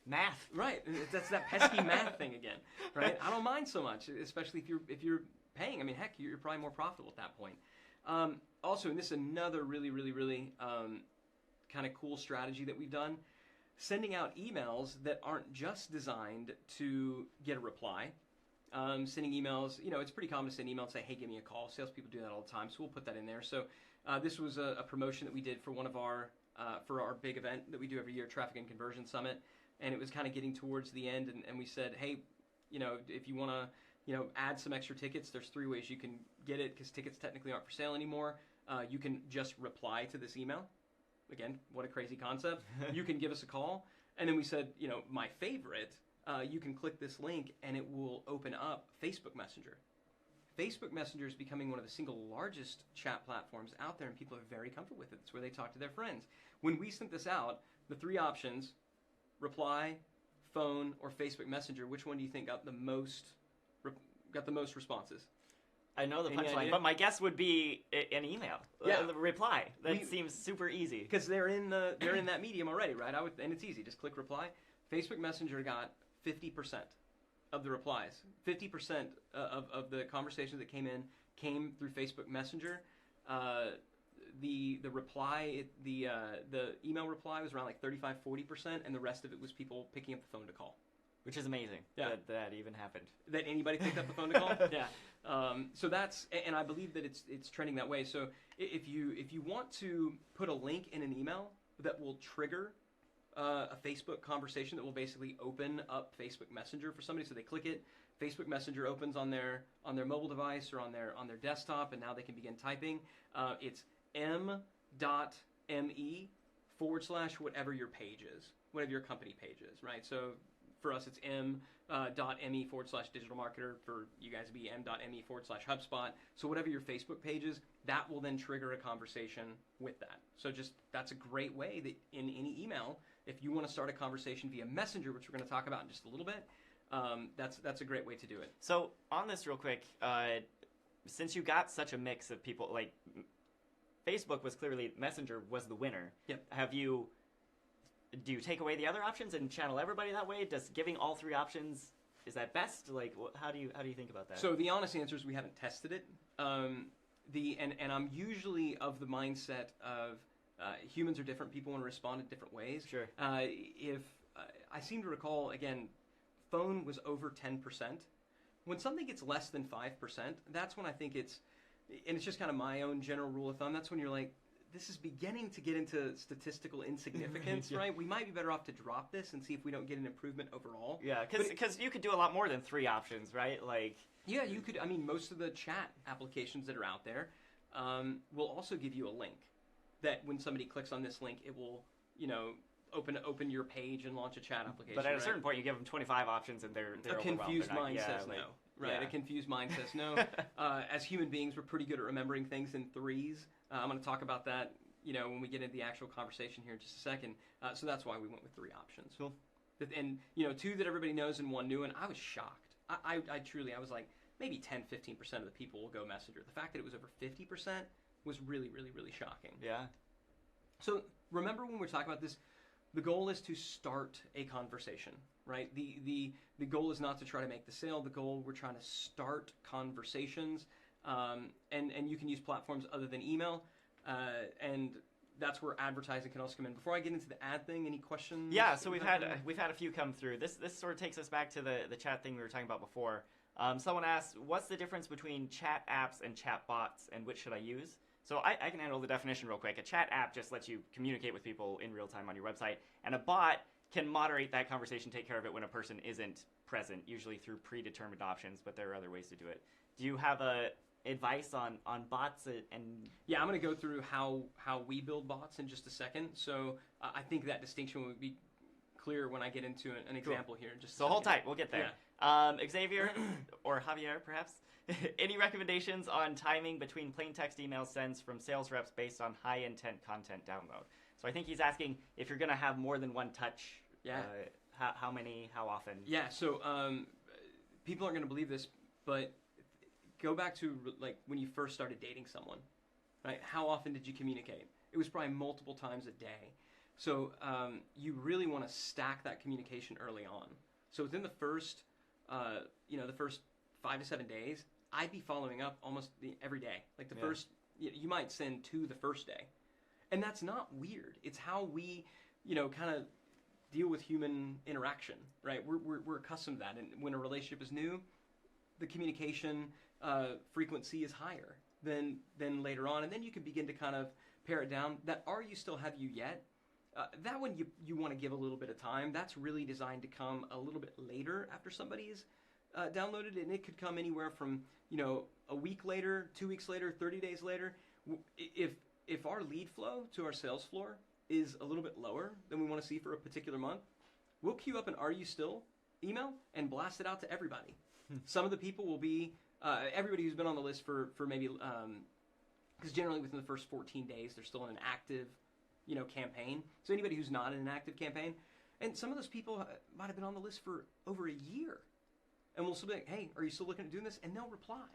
Math. Right. That's that pesky math thing again. Right. I don't mind so much, especially if you're paying. I mean, heck, you're probably more profitable at that point. Also, and this is another really, really, really kind of cool strategy that we've done, sending out emails that aren't just designed to get a reply. Sending emails, you know, it's pretty common to send emails and say, hey, give me a call. Salespeople do that all the time, so we'll put that in there. So this was a promotion that we did for one of our big event that we do every year, Traffic and Conversion Summit, and it was kind of getting towards the end, and we said, hey, you know, if you want to, you know, add some extra tickets, there's 3 ways you can get it because tickets technically aren't for sale anymore. You can just reply to this email. Again, what a crazy concept. You can give us a call. And then we said, you know, my favorite, you can click this link and it will open up Facebook Messenger. Facebook Messenger is becoming one of the single largest chat platforms out there, and people are very comfortable with it. It's where they talk to their friends. When we sent this out, the 3 options, reply, phone, or Facebook Messenger, which one do you think got the most responses? I know the Any punchline, idea? but my guess would be an email. Yeah. The reply. That seems super easy. Because they're in that medium already, right? And it's easy. Just click reply. Facebook Messenger got 50% of the replies. 50% of the conversations that came through Facebook Messenger. The reply, the email reply was around like 35-40%, and the rest of it was people picking up the phone to call. Which is amazing. Yeah. That even happened. That anybody picked up the phone to call? Yeah. So that's, and I believe that it's trending that way. So if you want to put a link in an email that will trigger a Facebook conversation, that will basically open up Facebook Messenger for somebody, so they click it, Facebook Messenger opens on their mobile device or on their desktop, and now they can begin typing. It's m.me/whatever your page is, whatever your company page is, right? So for us, it's m.me/DigitalMarketer. For you guys, it'd be m.me/HubSpot. So whatever your Facebook page is, that will then trigger a conversation with that. So that's a great way that in any email, if you want to start a conversation via Messenger, which we're going to talk about in just a little bit, that's a great way to do it. So on this real quick, since you got such a mix of people, like Facebook was clearly, Messenger was the winner. Yep. Do you take away the other options and channel everybody that way? Does giving all 3 options, is that best? Like, how do you think about that? So the honest answer is we haven't tested it. And I'm usually of the mindset of humans are different. People want to respond in different ways. Sure. If I seem to recall, again, phone was over 10%. When something gets less than 5%, that's when I think it's and it's just kind of my own general rule of thumb, that's when you're like, this is beginning to get into statistical insignificance, Yeah. right? We might be better off to drop this and see if we don't get an improvement overall. Yeah, because you could do a lot more than 3 options, right? Like, yeah, you could. I mean, most of the chat applications that are out there will also give you a link that when somebody clicks on this link, it will, open your page and launch a chat application. but at a certain point, you give them 25 options, and they're a confused mind says like, no. Right, yeah. a confused mind says no. As human beings, we're pretty good at remembering things in 3s. I'm going to talk about that, when we get into the actual conversation here in just a second. So that's why we went with 3 options. Cool. And 2 that everybody knows and 1 new, and I was shocked. I truly was like, maybe 10-15% of the people will go Messenger. The fact that it was over 50% was really, really, really shocking. Yeah. So remember when we're talking about this, the goal is to start a conversation, right? The goal is not to try to make the sale. The goal, we're trying to start conversations, and you can use platforms other than email, and that's where advertising can also come in. Before I get into the ad thing, any questions? Yeah, so we've had a few come through. This sort of takes us back to the chat thing we were talking about before. Someone asked, what's the difference between chat apps and chat bots, and which should I use? So I can handle the definition real quick. A chat app just lets you communicate with people in real time on your website, and a bot can moderate that conversation, take care of it when a person isn't present, usually through predetermined options, but there are other ways to do it. Do you have advice on bots and? Yeah, I'm going to go through how we build bots in just a second. So I think that distinction would be clear when I get into an example here. So hold tight, we'll get there. Yeah. Xavier or Javier, perhaps. Any recommendations on timing between plain text email sends from sales reps based on high intent content download? So I think he's asking if you're going to have more than one touch. Yeah. How many? How often? Yeah. So people aren't going to believe this, but go back to like when you first started dating someone, right? How often did you communicate? It was probably multiple times a day. So you really want to stack that communication early on. So within the first, the first 5 to 7 days, I'd be following up almost every day. Like the first, you might send 2 the first day, and that's not weird. It's how we, kind of deal with human interaction, right? We're accustomed to that, and when a relationship is new, the communication frequency is higher than later on, and then you can begin to kind of pare it down. That "Are you still have you yet?" That one you want to give a little bit of time. That's really designed to come a little bit later after somebody's downloaded, and it could come anywhere from a week later, 2 weeks later, 30 days later. If our lead flow to our sales floor is a little bit lower than we want to see for a particular month, we'll queue up an "Are you still?" email and blast it out to everybody. Some of the people will be everybody who's been on the list for maybe because generally within the first 14 days they're still in an active campaign. So anybody who's not in an active campaign, and some of those people might have been on the list for over a year, and we'll still be like, "Hey, are you still looking at doing this?" And they'll reply.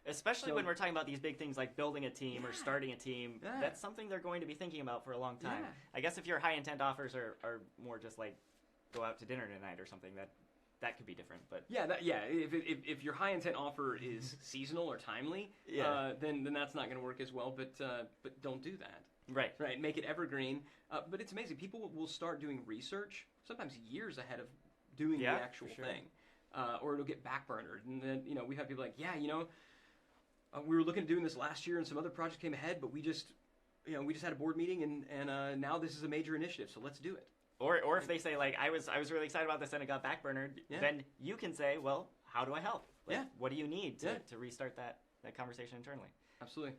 Especially when we're talking about these big things like building a team or starting a team, that's something they're going to be thinking about for a long time. I guess if your high intent offers are more just like go out to dinner tonight or something, that could be different. But if your high intent offer is seasonal or timely, then that's not going to work as well. But don't do that. Right. Make it evergreen. But it's amazing. People will start doing research sometimes years ahead of doing the actual thing, or it'll get backburnered. And then we have people like, we were looking at doing this last year, and some other projects came ahead, but we just had a board meeting, and now this is a major initiative, so let's do it. Or if they say like I was really excited about this and it got backburnered, then you can say, well, how do I help? Like, what do you need to restart that conversation internally? Absolutely.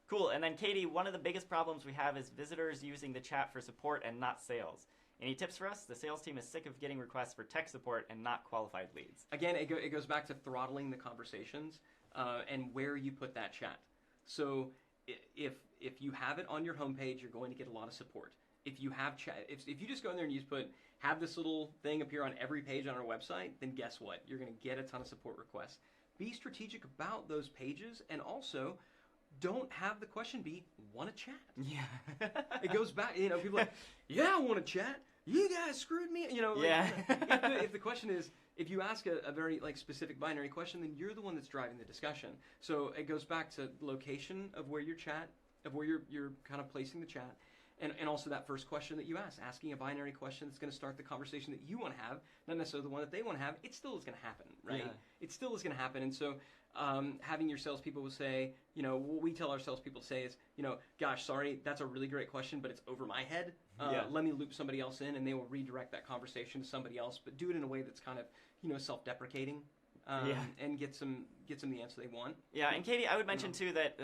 Cool. And then Katie, one of the biggest problems we have is visitors using the chat for support and not sales. Any tips for us? The sales team is sick of getting requests for tech support and not qualified leads. Again, it goes back to throttling the conversations and where you put that chat. So if you have it on your homepage, you're going to get a lot of support. If you have chat, if you just go in there and you just have this little thing appear on every page on our website, then guess what? You're going to get a ton of support requests. Be strategic about those pages, and also don't have the question be, want to chat? Yeah. It goes back, people are like, yeah, I want to chat. You guys screwed me. If the question is, if you ask a very specific binary question, then you're the one that's driving the discussion. So it goes back to location of where your chat, of where you're kind of placing the chat, And also that first question that you ask, asking a binary question that's going to start the conversation that you want to have, not necessarily the one that they want to have, it still is going to happen, right? Yeah. It still is going to happen. And so having your salespeople will say, what we tell our salespeople to say is, gosh, sorry, that's a really great question, but it's over my head. Let me loop somebody else in, and they will redirect that conversation to somebody else, but do it in a way that's kind of, self-deprecating. And get them the answer they want. Yeah, and Katie, I would mention too that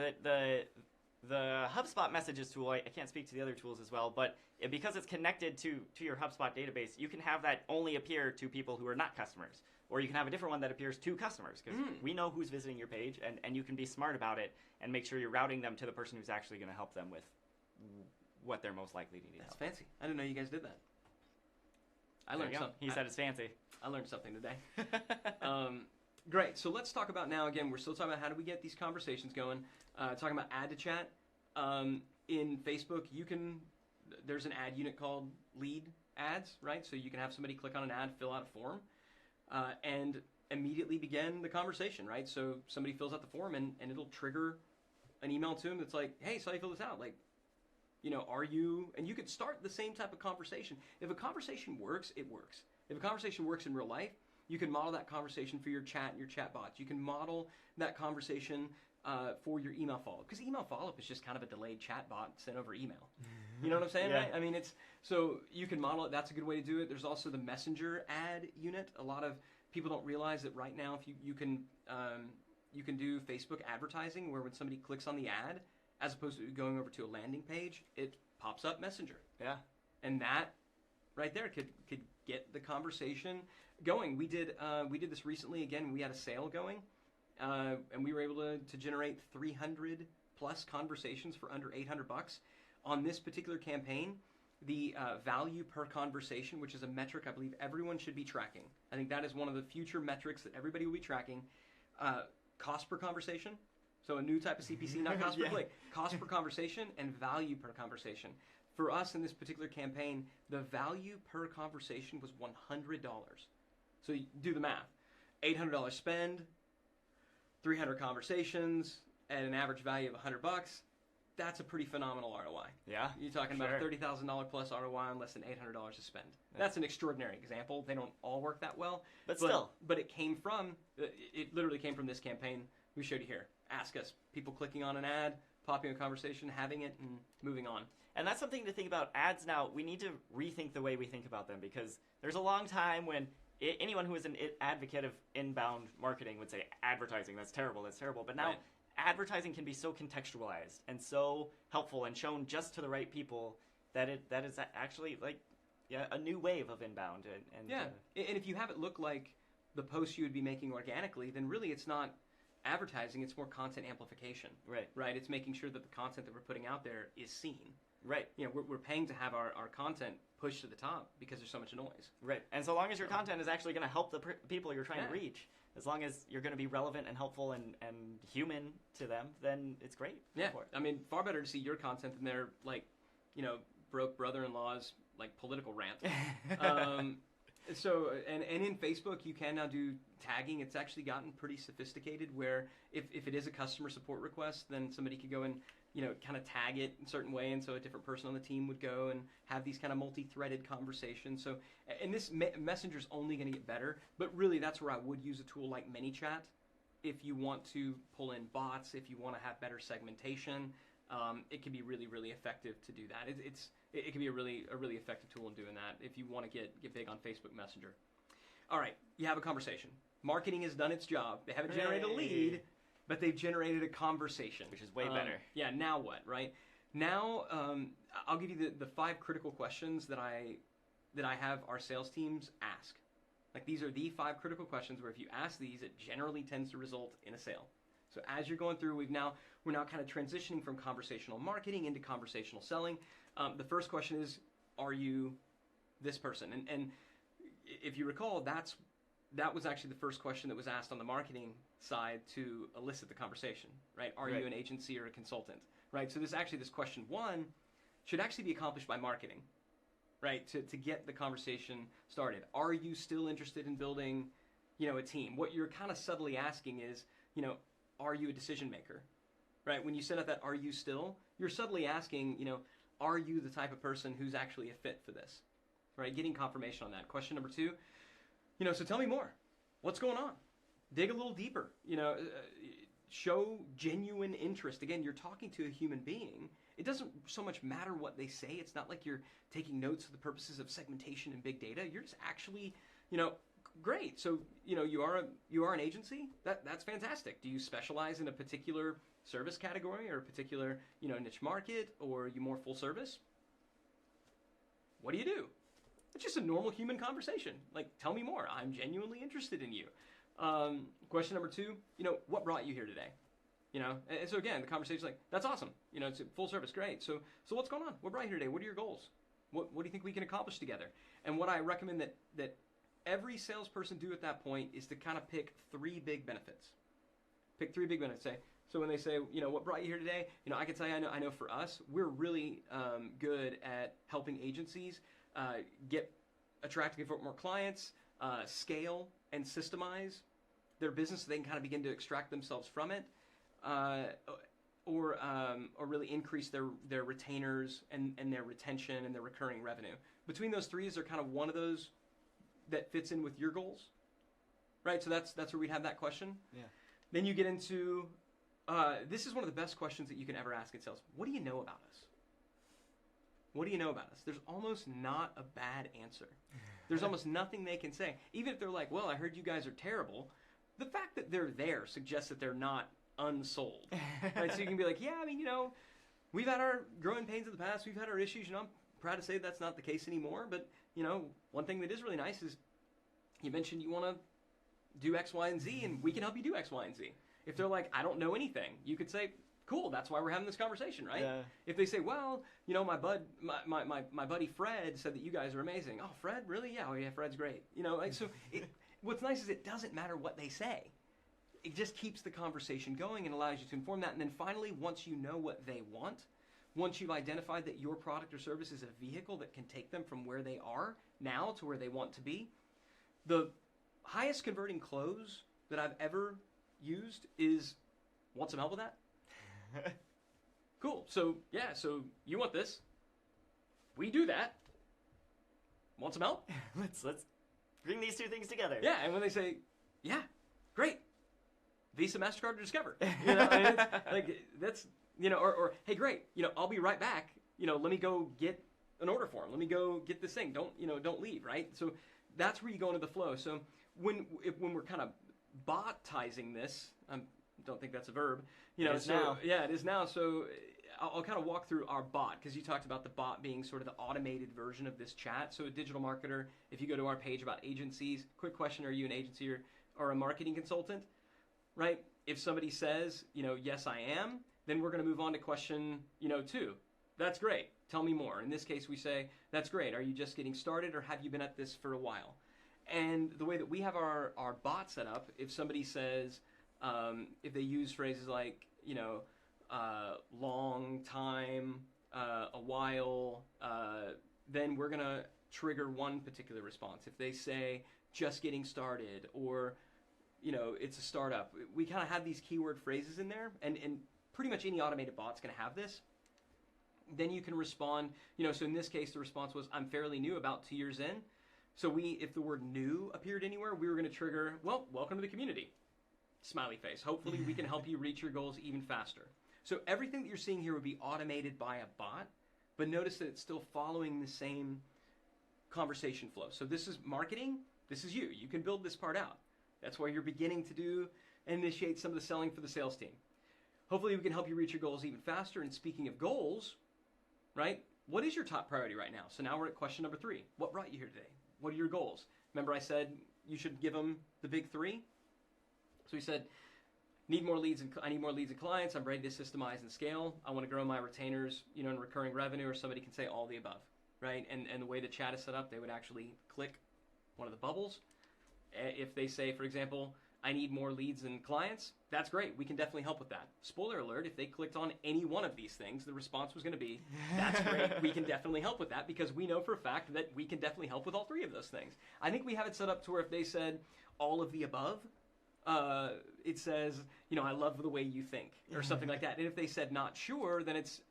the HubSpot messages tool, I can't speak to the other tools as well, but because it's connected to your HubSpot database, you can have that only appear to people who are not customers. Or you can have a different one that appears to customers, because we know who's visiting your page, and you can be smart about it and make sure you're routing them to the person who's actually going to help them with what they're most likely to need help. That's fancy. I didn't know you guys did that. I learned something. He said it's fancy. I learned something today. Great. So let's talk about now, again, we're still talking about how do we get these conversations going. Talking about add to chat. In Facebook, there's an ad unit called lead ads, right? So you can have somebody click on an ad, fill out a form, and immediately begin the conversation, right? So somebody fills out the form and it'll trigger an email to them that's like, hey, saw you fill this out. Like, are you, and you could start the same type of conversation. If a conversation works, it works. If a conversation works in real life, you can model that conversation for your chat and your chat bots. You can model that conversation for your email follow-up. Because email follow-up is just kind of a delayed chat bot sent over email. You know what I'm saying, Yeah. right? I mean, so you can model it. That's a good way to do it. There's also the messenger ad unit. A lot of people don't realize that right now, if you can do Facebook advertising where when somebody clicks on the ad, as opposed to going over to a landing page, it pops up messenger. Yeah. And that right there could get the conversation going. We did this recently. Again, we had a sale going, and we were able to generate 300 plus conversations for under $800 on this particular campaign. The value per conversation, which is a metric I believe everyone should be tracking. I think that is one of the future metrics that everybody will be tracking. Cost per conversation. So a new type of CPC, not cost per click. Cost per conversation and value per conversation. For us in this particular campaign, the value per conversation was $100. So you do the math. $800 spend, 300 conversations at an average value of $100. That's a pretty phenomenal ROI. Yeah. You're talking about a $30,000 plus ROI on less than $800 to spend. That's an extraordinary example. They don't all work that well. But still. But it literally came from this campaign we showed you here. Ask us. People clicking on an ad, popping a conversation, having it, and moving on. And that's something to think about. Ads now, we need to rethink the way we think about them, because there's a long time when anyone who is an advocate of inbound marketing would say, advertising, that's terrible. But now advertising can be so contextualized and so helpful and shown just to the right people that is actually like a new wave of inbound. And if you have it look like the posts you would be making organically, then really it's not advertising, it's more content amplification. Right? It's making sure that the content that we're putting out there is seen. Right. We're paying to have our content pushed to the top because there's so much noise. Right. And so long as your content is actually going to help the people you're trying to reach, as long as you're going to be relevant and helpful and human to them, then it's great. Yeah. I mean, far better to see your content than their, broke brother-in-law's, political rant. So, and in Facebook, you can now do tagging. It's actually gotten pretty sophisticated where if it is a customer support request, then somebody could go and, kind of tag it in a certain way. And so a different person on the team would go and have these kind of multi-threaded conversations. So, and this Messenger's only going to get better. But really, that's where I would use a tool like ManyChat if you want to pull in bots, if you want to have better segmentation. It can be really, really effective to do that. It can be a really effective tool in doing that if you want to get big on Facebook Messenger. All right, you have a conversation. Marketing has done its job. They haven't generated a lead, but they've generated a conversation. Which is way better. Yeah, now what, right? Now, I'll give you the 5 critical questions that I have our sales teams ask. Like, these are the 5 critical questions where if you ask these, it generally tends to result in a sale. So as you're going through, we're now kind of transitioning from conversational marketing into conversational selling. The first question is, are you this person? And if you recall, that was actually the first question that was asked on the marketing side to elicit the conversation, right? Are you an agency or a consultant, right? So this question 1 should actually be accomplished by marketing, right? To get the conversation started. Are you still interested in building, a team? What you're kind of subtly asking is, are you a decision maker, right? When you set up that "are you still," you're subtly asking, are you the type of person who's actually a fit for this? Right? Getting confirmation on that. Question number 2, so tell me more. What's going on? Dig a little deeper. Show genuine interest. Again, you're talking to a human being. It doesn't so much matter what they say. It's not like you're taking notes for the purposes of segmentation and big data. You're just actually, great. So, you are an agency. That's fantastic. Do you specialize in a particular service category or a particular, niche market, or are you more full service? What do you do? It's just a normal human conversation. Like, tell me more. I'm genuinely interested in you. Question number 2, what brought you here today? And so again, the conversation's like, that's awesome. It's full service, great. So what's going on? What brought you here today? What are your goals? What do you think we can accomplish together? And what I recommend that every salesperson do at that point is to kind of pick 3 big benefits. Pick 3 big benefits. So when they say, what brought you here today? I can tell you, I know for us, we're really good at helping agencies attracting more clients, scale and systemize their business so they can kind of begin to extract themselves from it, or really increase their retainers and their retention and their recurring revenue. Between those 3, is there kind of one of those that fits in with your goals? Right, so that's where we'd have that question. Yeah. Then you get into, this is one of the best questions that you can ever ask in sales. What do you know about us? What do you know about us? There's almost not a bad answer. There's almost nothing they can say. Even if they're like, well, I heard you guys are terrible, the fact that they're there suggests that they're not unsold. Right? So you can be like, yeah, we've had our growing pains in the past. We've had our issues. I'm proud to say that's not the case anymore. But, one thing that is really nice is you mentioned you want to do X, Y, and Z, and we can help you do X, Y, and Z. If they're like, I don't know anything, you could say, cool, that's why we're having this conversation, right? Yeah. If they say, well, my buddy Fred said that you guys are amazing. Oh, Fred, really? Yeah, Fred's great. What's nice is it doesn't matter what they say. It just keeps the conversation going and allows you to inform that. And then finally, once you know what they want, once you've identified that your product or service is a vehicle that can take them from where they are now to where they want to be, the highest converting close that I've ever used is, want some help with that? Cool. So you want this? We do that. Want some help? Let's bring these 2 things together. Yeah, and when they say, yeah, great, Visa, MasterCard, or Discover, it's like that's or hey, great, I'll be right back. Let me go get an order form. Let me go get this thing. Don't leave. Right. So that's where you go into the flow. So when we're kind of botizing this, don't think that's a verb. It is now. Yeah, it is now. So I'll kind of walk through our bot, because you talked about the bot being sort of the automated version of this chat. So a digital marketer, if you go to our page about agencies, quick question, are you an agency or a marketing consultant? Right? If somebody says, yes, I am, then we're going to move on to question, 2. That's great. Tell me more. In this case, we say, that's great. Are you just getting started, or have you been at this for a while? And the way that we have our bot set up, if somebody says, if they use phrases like, long time, a while, then we're going to trigger one particular response. If they say just getting started, or, it's a startup, we kind of have these keyword phrases in there, and pretty much any automated bot's going to have this. Then you can respond, so in this case, the response was, I'm fairly new, about 2 years in. So if the word new appeared anywhere, we were going to trigger, well, welcome to the community. Smiley face. Hopefully we can help you reach your goals even faster. So everything that you're seeing here would be automated by a bot, but notice that it's still following the same conversation flow. So this is marketing. This is you. You can build this part out. That's why you're beginning to do and initiate some of the selling for the sales team. Hopefully we can help you reach your goals even faster. And speaking of goals, right, what is your top priority right now? So now we're at question number 3. What brought you here today? What are your goals? Remember I said you should give them the big 3? So we said, I need more leads and clients. I'm ready to systemize and scale. I want to grow my retainers, and recurring revenue, or somebody can say all the above, right? And the way the chat is set up, they would actually click one of the bubbles. If they say, for example, I need more leads and clients, that's great. We can definitely help with that. Spoiler alert, if they clicked on any one of these things, the response was going to be, that's great. We can definitely help with that, because we know for a fact that we can definitely help with all 3 of those things. I think we have it set up to where if they said all of the above, it says, I love the way you think, or something like that. And if they said not sure, then it's,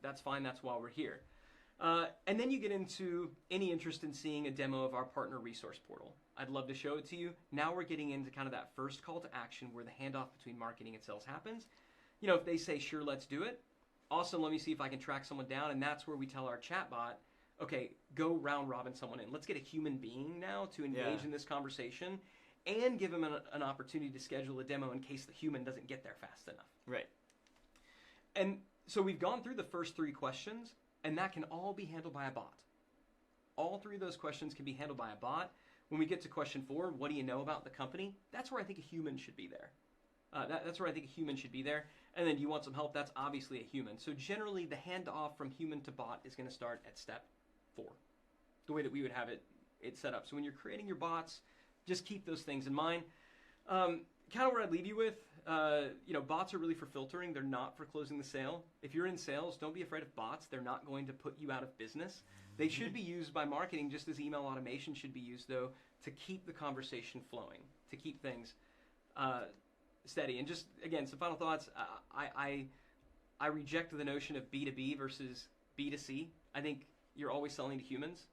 that's fine. That's why we're here. And then you get into any interest in seeing a demo of our partner resource portal. I'd love to show it to you. Now we're getting into kind of that first call to action where the handoff between marketing and sales happens. If they say, sure, let's do it. Awesome, let me see if I can track someone down. And that's where we tell our chatbot, okay, go round robin someone in. Let's get a human being now to engage in this conversation and give them an opportunity to schedule a demo in case the human doesn't get there fast enough. Right. And so we've gone through the first 3 questions, and that can all be handled by a bot. All 3 of those questions can be handled by a bot. When we get to question 4, what do you know about the company? That's where I think a human should be there. That's where I think a human should be there. And then do you want some help? That's obviously a human. So generally, the handoff from human to bot is going to start at step 4, the way that we would have it set up. So when you're creating your bots, just keep those things in mind. Kind of where I'd leave you with, bots are really for filtering. They're not for closing the sale. If you're in sales, don't be afraid of bots. They're not going to put you out of business. They should be used by marketing just as email automation should be used, though, to keep the conversation flowing, to keep things steady. And just, again, some final thoughts. I reject the notion of B2B versus B2C. I think you're always selling to humans.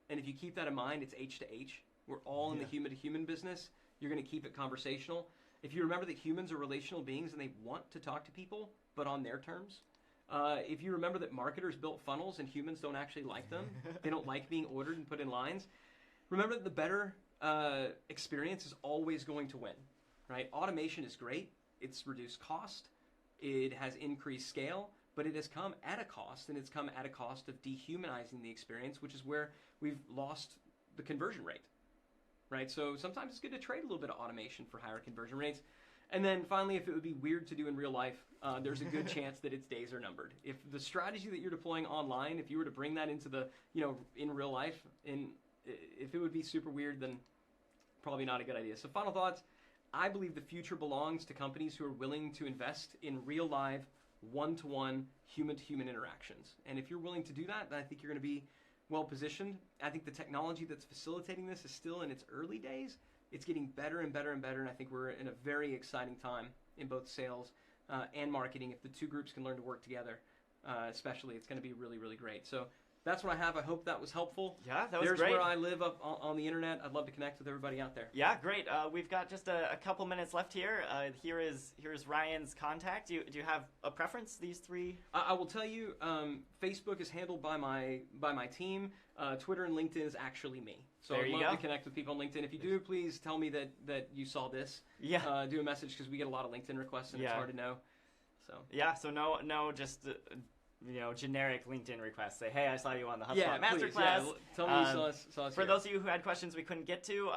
And if you keep that in mind, it's H to H. We're all in the human-to-human business. You're going to keep it conversational. If you remember that humans are relational beings and they want to talk to people, but on their terms. If you remember that marketers built funnels and humans don't actually like them, they don't like being ordered and put in lines. Remember that the better experience is always going to win, right? Automation is great. It's reduced cost. It has increased scale, but it has come at a cost, and it's come at a cost of dehumanizing the experience, which is where we've lost the conversion rate. Right, so sometimes it's good to trade a little bit of automation for higher conversion rates. And then finally, if it would be weird to do in real life, there's a good chance that its days are numbered. If the strategy that you're deploying online, if you were to bring that into the, in real life, if it would be super weird, then probably not a good idea. So final thoughts, I believe the future belongs to companies who are willing to invest in real live, one-to-one, human-to-human interactions. And if you're willing to do that, then I think you're going to be well positioned. I think the technology that's facilitating this is still in its early days. It's getting better and better and better, and I think we're in a very exciting time in both sales and marketing. If the 2 groups can learn to work together, especially, it's going to be really, really great. So that's what I have. I hope that was helpful. Yeah, that was There's great. where I live up on the internet. I'd love to connect with everybody out there. Yeah, great. We've got just a couple minutes left here. Here is Ryan's contact. Do you have a preference? These 3? I will tell you. Facebook is handled by my team. Twitter and LinkedIn is actually me. So I'd love to connect with people on LinkedIn. If you do, please tell me that you saw this. Yeah. Do a message because we get a lot of LinkedIn requests and it's hard to know. So. Yeah. So no, just. Generic LinkedIn requests. Say, hey, I saw you on the HubSpot Masterclass. Yeah, tell me you saw us For here. those of you who had questions we couldn't get to,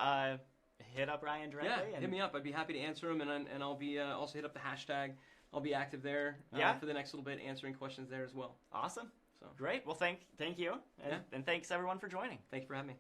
hit up Ryan directly. Yeah, hit me up. I'd be happy to answer them, and I'll be also hit up the hashtag. I'll be active there for the next little bit, answering questions there as well. Awesome. So great. Well, thank you, and thanks everyone for joining. Thank you for having me.